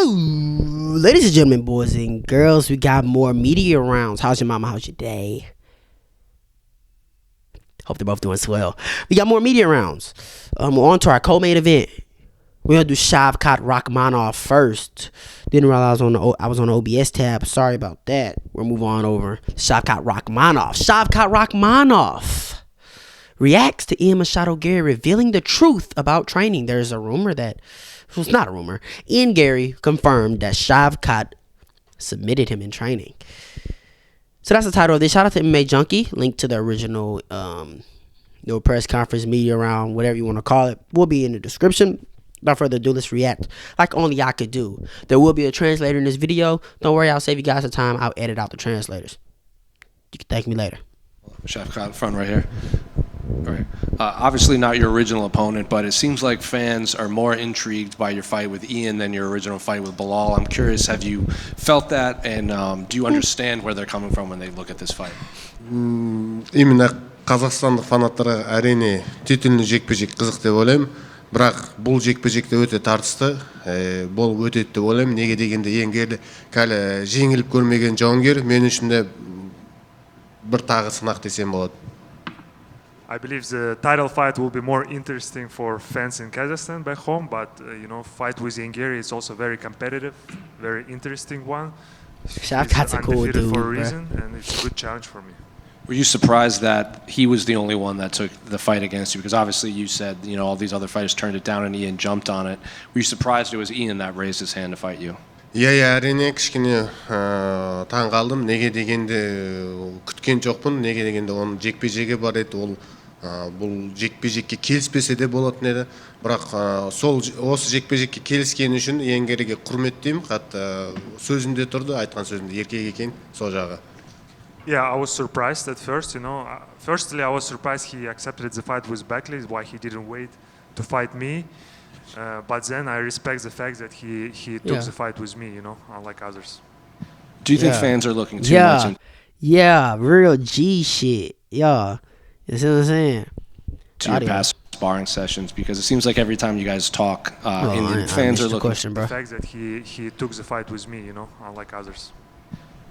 So, ladies and gentlemen, boys and girls, we got more media rounds. How's your mama? How's your day? Hope they're both doing swell. We got more media rounds. We're on to our co-main event. We're gonna do Shavkat Rakhmonov first. Didn't realize I was on the OBS tab. Sorry about that. We'll move on over. Shavkat Rakhmonov. Shavkat Rakhmonov reacts to Ian Machado Gary revealing the truth about training. There's a rumor that, well, it's not a rumor. Ian Gary confirmed that Shavkat submitted him in training. So that's the title of this. Shout out to MMA Junkie. Link to the original press conference, media round, whatever you want to call it, will be in the description. Without further ado, let's react like only I could do. There will be a translator in this video. Don't worry, I'll save you guys the time. I'll edit out the translators. You can thank me later. Shavkat, front right here. All right. Obviously not your original opponent, but it seems like fans are more intrigued by your fight with Ian than your original fight with Bilal. I'm curious, have you felt that, and do you understand where they're coming from when they look at this fight? Именно қазақстандық фанаттарға әрине титульный жекпе-жек қызық деп ойлаймын. Бірақ бұл жекпе-жекте өте тартысты болып өтеді деп ойлаймын. Неге дегенде еңгерлі кәлі жеңіліп көрмеген жауынгер мен үшін де бір тағы сынақ десем болады. I believe the title fight will be more interesting for fans in Kazakhstan back home, but fight with Yengeri is also very competitive, very interesting one. Shavkat's a cool dude, for a reason, and it's a good challenge for me. Were you surprised that he was the only one that took the fight against you? Because obviously you said, all these other fighters turned it down and Ian jumped on it. Were you surprised it was Ian that raised his hand to fight you? Иә, әрине кішкене таң қалдым. Неге дегенде күткен жоқпын. Неге дегенде оның жекпе-жегі бар еді. Ол бұл жекпе-жекке келіспесе де болатын еді. Бірақ осы жекпе-жекке келіскені үшін Енгериге құрметтеймін. Қатты сөзінде тұрды, айтқан сөзінде еркек екен сол жағы. Yeah, I was surprised at first, Firstly, I was surprised he accepted the fight with Beckley, why he didn't wait to fight me. But then I respect the fact that he took the fight with me, unlike others. Do you think fans are looking too much Yeah, real G shit. Yeah. You see what I'm saying? To your past sparring sessions? Because it seems like every time you guys talk, fans are looking... The fact that he took the fight with me, unlike others.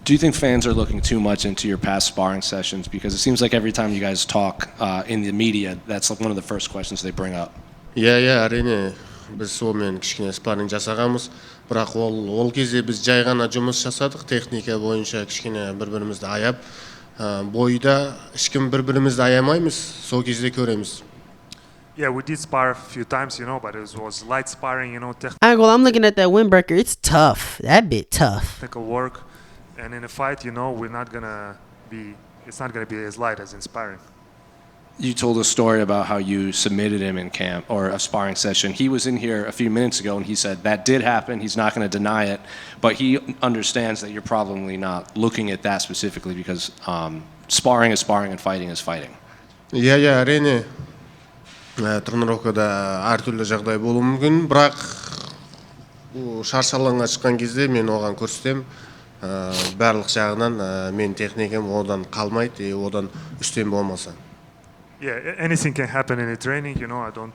Do you think fans are looking too much into your past sparring sessions? Because it seems like every time you guys talk in the media, that's like one of the first questions they bring up. Yeah, әрине біз сонымен кішкене спарринг жасағанбыз. Бірақ ол кезде біз жай ғана жұмыс жасадық, техника бойынша кішкене бір-бірімізді аяп, бойда ешкім бір-бірімізді аямаймыз, сол кезде көреміз. Yeah, we did spar a few times, but it was light sparring, I'm looking at that windbreaker. It's tough. That bit tough. Technical work. And in a fight, we're not gonna be. It's not gonna be as light as in sparring. You told a story about how you submitted him in camp or a sparring session. He was in here a few minutes ago, and he said that did happen. He's not going to deny it, but he understands that you're probably not looking at that specifically because sparring is sparring and fighting is fighting. Yeah, әрине тренировкада әртүрлі жағдай болуы мүмкін, бірақ шаршы алаңға шыққан кезде мен оған көрсетем. Барлық жағынан мен техникам одан қалмайды, одан үстем болмаса. Yeah, anything can happen in a training, I don't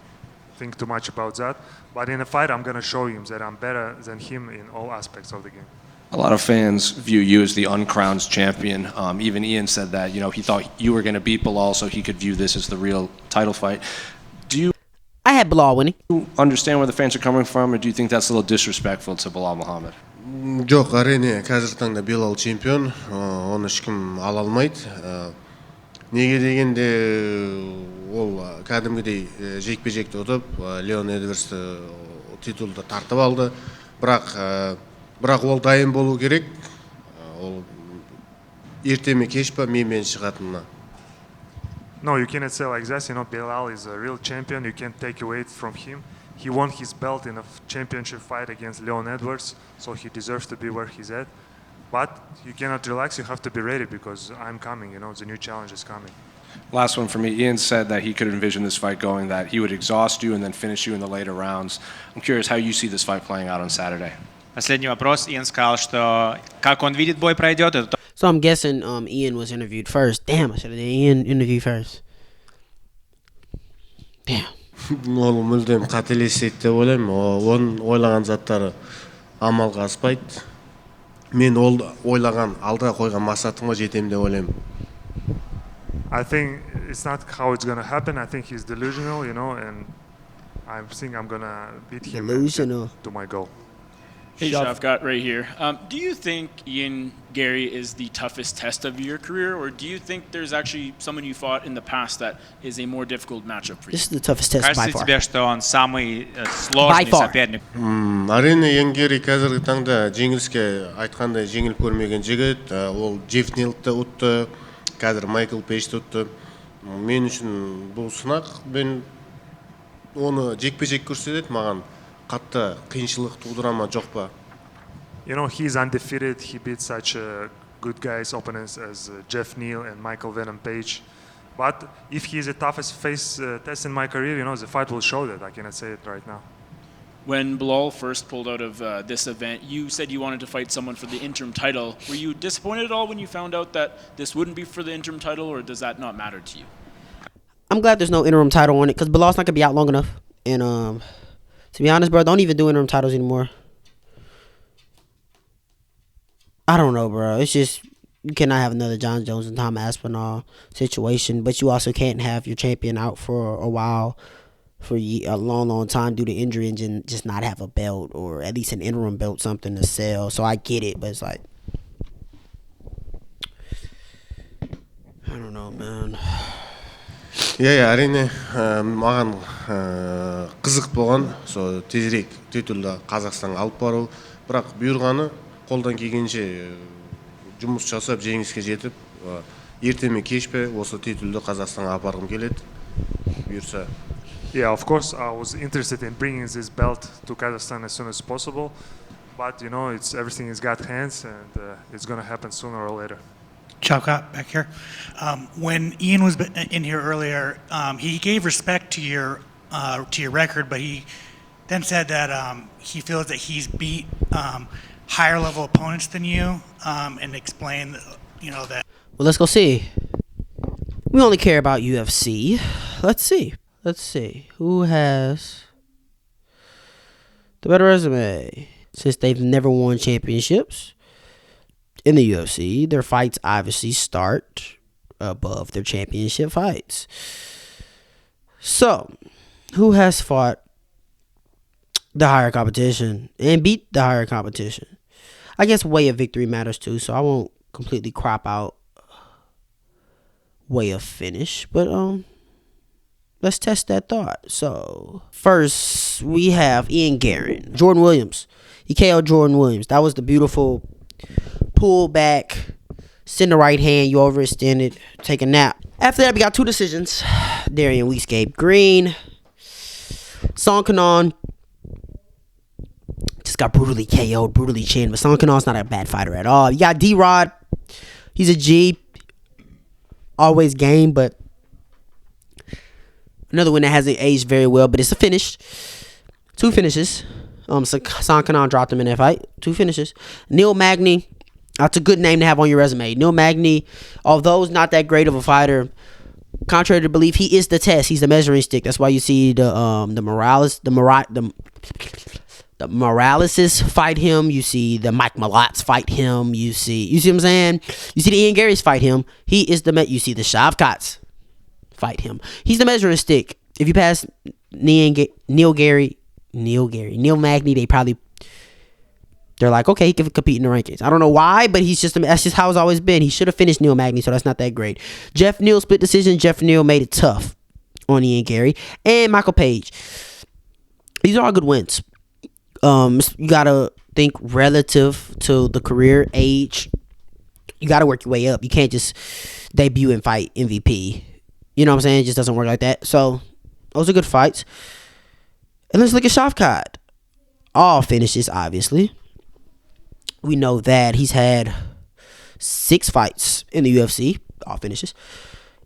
think too much about that. But in a fight, I'm going to show him that I'm better than him in all aspects of the game. A lot of fans view you as the uncrowned champion. Even Ian said that, he thought you were going to beat Bilal so he could view this as the real title fight. I had Bilal winning. Do you understand where the fans are coming from, or do you think that's a little disrespectful to Bilal Muhammad? Жоқ, әрине қазіргі таңда Билал чемпион, оны ешкім ала алмайды. Неге дегенде ол кәдімгідей жекпе-жекті ұтып, Леон Эдвардсты титулды тартып алды. Бірақ ол дайын болу керек. Ол ерте ме кеш па менімен шығатынына. No, you cannot say like this. Bilal is a real champion. You can't take away from him. He won his belt in a championship fight against Leon Edwards, so he deserves to be where he's at. But you cannot relax. You have to be ready because I'm coming. The new challenge is coming. Last one for me. Ian said that he could envision this fight going, that he would exhaust you and then finish you in the later rounds. I'm curious how you see this fight playing out on Saturday. Последний вопрос. Иэн сказал, что как он видит бой пройдет. So I'm guessing Ian was interviewed first. Damn, I should have done Ian interview first. Damn. Ол мүлдем қателеседі деп ойлаймын. Оның ойлаған заттары амалға аспайды. Мен ол ойлаған, алдыға қойған мақсатыма жетемін деп ойлаймын. I think it's not how it's gonna happen. I think he's delusional, and I think I'm gonna beat him and Delusional. get to my goal. Hey, Shavkat, right here. Do you think Ian Gary is the toughest test of your career, or do you think there's actually someone you fought in the past that is a more difficult matchup for you? This is the toughest test by Кажется far. тебе, что он самый сложный By far. соперник? Әрине Енгери қазіргі таңда жеңіліске айтқандай жеңіліп көрмеген жігіт. Ол Джефф Нилтті ұтты, қазір Майкл Пейджті ұтты. Мен үшін бұл сынақ, мен оны жекпе-жек көрсетеді, маған қатты қиыншылық тудыра ма жоқ па? He's undefeated. He beat such good guys, opponents as Jeff Neal and Michael Venom Page. But if he's the toughest test in my career, the fight will show that. I cannot say it right now. When Bilal first pulled out of this event, you said you wanted to fight someone for the interim title. Were you disappointed at all when you found out that this wouldn't be for the interim title, or does that not matter to you? I'm glad there's no interim title on it because Bilal's not gonna be out long enough. And to be honest, bro, don't even do interim titles anymore. I don't know, bro. It's just you cannot have another John Jones and Tom Aspinall situation, but you also can't have your champion out for a while, for a long, long time due to injury and just not have a belt or at least an interim belt, something to sell. So I get it, but it's like, I don't know, man. Әрине маған қызық болған, со тезірек титулды Қазақстанға алып бару, бірақ бұйырғаны қолдан келгенше жұмыс жасап жеңіске жетіп, ертеме кешпе осы титулды Қазақстанға апарғым келеді. Бұйырса. Yeah, of course, I was interested in bringing this belt to Kazakhstan as soon as possible, but it's everything is God's hands, and it's gonna happen sooner or later. Shavkat, back here. When Ian was in here earlier, he gave respect to your record, but he then said that he feels that he's beat higher level opponents than you, and explained, that. Well, let's go see. We only care about UFC. Let's see. Who has the better resume? Since they've never won championships in the UFC, their fights obviously start above their championship fights. So, who has fought the higher competition and beat the higher competition? I guess way of victory matters too, so I won't completely crop out way of finish, but let's test that thought. So first we have Ian Gary, Jordan Williams. He KO'd Jordan Williams. That was the beautiful pull back, send the right hand, you overextended, take a nap. After that, we got two decisions. Darian Weescape Green. Song Kanon just got brutally KO'd, brutally chinned, but Song Kanon's not a bad fighter at all. You got D-Rod. He's a G. Always game, but another one that hasn't aged very well, but it's a finish. Two finishes. So Song Kanon dropped him in that fight. Two finishes. Neil Magny. That's a good name to have on your resume. Neil Magny, although he's not that great of a fighter, contrary to belief, he is the test. He's the measuring stick. That's why you see the Moraleses fight him. You see the Mike Malotts fight him. You see what I'm saying? You see the Ian Garys fight him. He is you see the Shavkats fight him. He's the measuring stick. If you pass Neil Magny, they're like, okay, he can compete in the rankings. I don't know why, but that's just how it's always been. He should have finished Neil Magny, so that's not that great. Jeff Neal split decision. Jeff Neal made it tough on Ian Gary. And Michael Page. These are all good wins. You gotta think relative to the career age. You gotta work your way up. You can't just debut and fight MVP. You know what I'm saying? It just doesn't work like that. So those are good fights. And let's look at Shavkat. All finishes, obviously. We know that he's had 6 fights in the UFC. All finishes.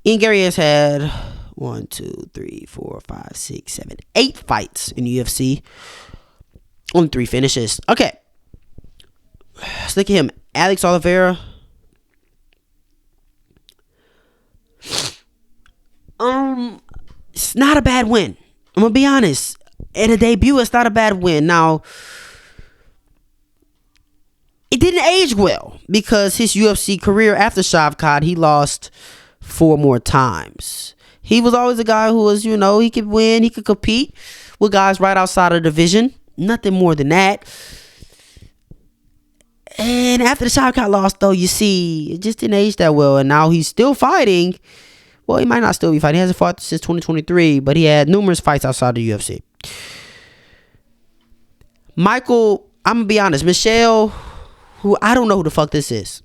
Ian Gary has had 1, 2, 3, 4, 5, 6, 7, 8 fights in the UFC. Only 3 finishes. Okay. Let's look at him. Alex Oliveira. It's not a bad win. I'm gonna be honest. At a debut, it's not a bad win. Now, didn't age well because his UFC career after Shavkat, he lost 4 more times. He was always a guy who was, he could win, he could compete with guys right outside of the division. Nothing more than that. And after the Shavkat loss, though, you see, it just didn't age that well. And now he's still fighting. Well, he might not still be fighting. He hasn't fought since 2023, but he had numerous fights outside the UFC. Michael, I'm going to be honest, Michelle, who I don't know who the fuck this is.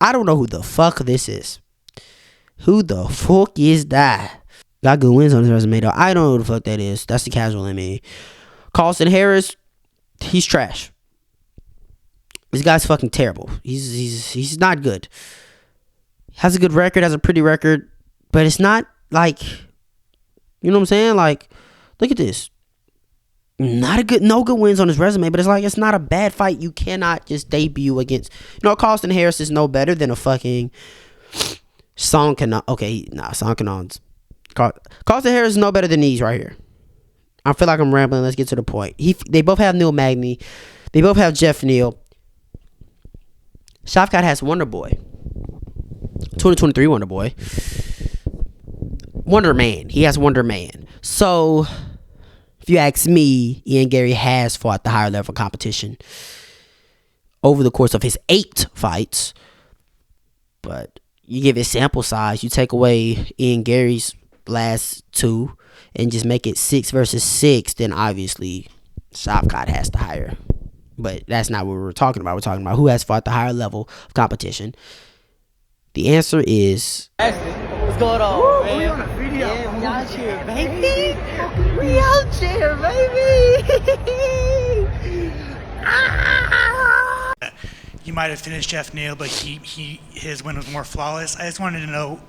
I don't know who the fuck this is. Who the fuck is that? Got good wins on his resume, though. I don't know who the fuck that is. That's the casual in me. Carlston Harris, he's trash. This guy's fucking terrible. He's not good. Has a good record, has a pretty record, but it's not like, you know what I'm saying? Like, look at this. No good wins on his resume, but it's not a bad fight. You cannot just debut against, Carlston Harris is no better than a fucking Song Kanon. Okay, Song Kanon's. Carlston Harris is no better than these right here. I feel like I'm rambling. Let's get to the point. They both have Neil Magny. They both have Jeff Neal. Shavkat has Wonder Boy. 2023 Wonder Boy. Wonder Man. He has Wonder Man. So, if you ask me, Ian Gary has fought the higher level competition over the course of his 8 fights. But you give it sample size. You take away Ian Gary's last 2 and just make it 6 versus 6, then obviously Shavkat has the higher. But that's not what we're talking about. We're talking about who has fought the higher level of competition. The answer is... What's going on, man? We on a video. Yeah, we out here, baby. We out here, baby. You might have finished Jeff Neal, but his win was more flawless. I just wanted to know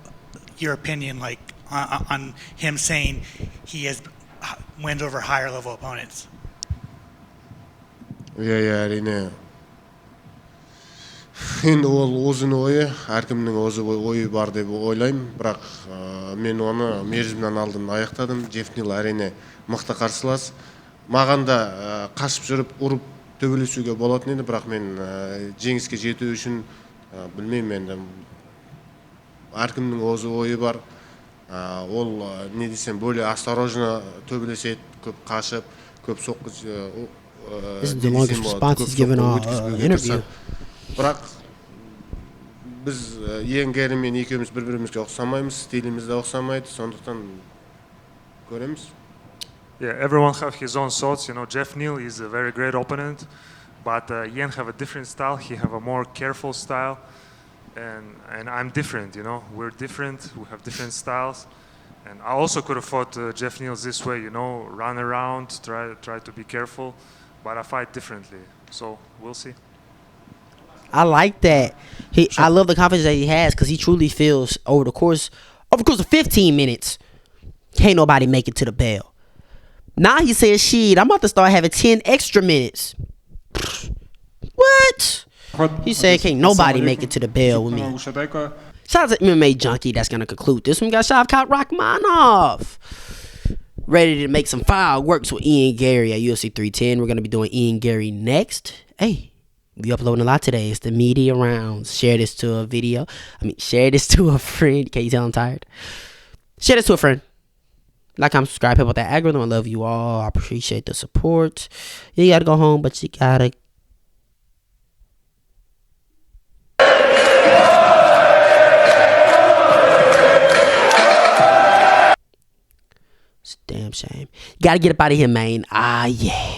your opinion, like on him saying he has wins over higher level opponents. иә әрине енді ол өзінің ойы, әркімнің өзі ойы бар деп ойлаймын, бірақ мен оны мерзімнен алдын аяқтадым. Джефф Нил әрине мықты қарсылас. Маған да қашып жүріп ұрып төбелесуге болатын еді, бірақ мен жеңіске жету үшін білмеймін, енді әркімнің өзі ойы бар. Ол не десем, более осторожно төбелеседі, көп қашып, көп соққы. This is the longest response he's given all interview. Бірақ біз Иэн Гэри мен екеуміз бір-бірімізге ұқсамаймыз, стиліміз де ұқсамайды, сондықтан көреміз. Yeah, everyone have his own thoughts. Jeff Neal is a very great opponent, but Ian have a different style. He have a more careful style, and I'm different. We're different. We have different styles, and I also could have fought Jeff Neal this way. Run around, try to be careful, but I fight differently. So we'll see. I like that. I love the confidence that he has because he truly feels over the course of 15 minutes, can't nobody make it to the bell. Now he says, shit, I'm about to start having 10 extra minutes. What? He said, can't nobody make it to the bell with me. Shout out to MMA Junkie. That's going to conclude this one. We got Shavkat Rakhmonov ready to make some fireworks with Ian Gary at UFC 310. We're going to be doing Ian Gary next. Hey, we uploading a lot today. It's the media rounds. Share this to a video. Share this to a friend. Can you tell I'm tired? Share this to a friend. Like, comment, subscribe, help out that algorithm. I love you all. I appreciate the support. You gotta go home, but you gotta. It's a damn shame. You gotta get up out of here, man. Yeah.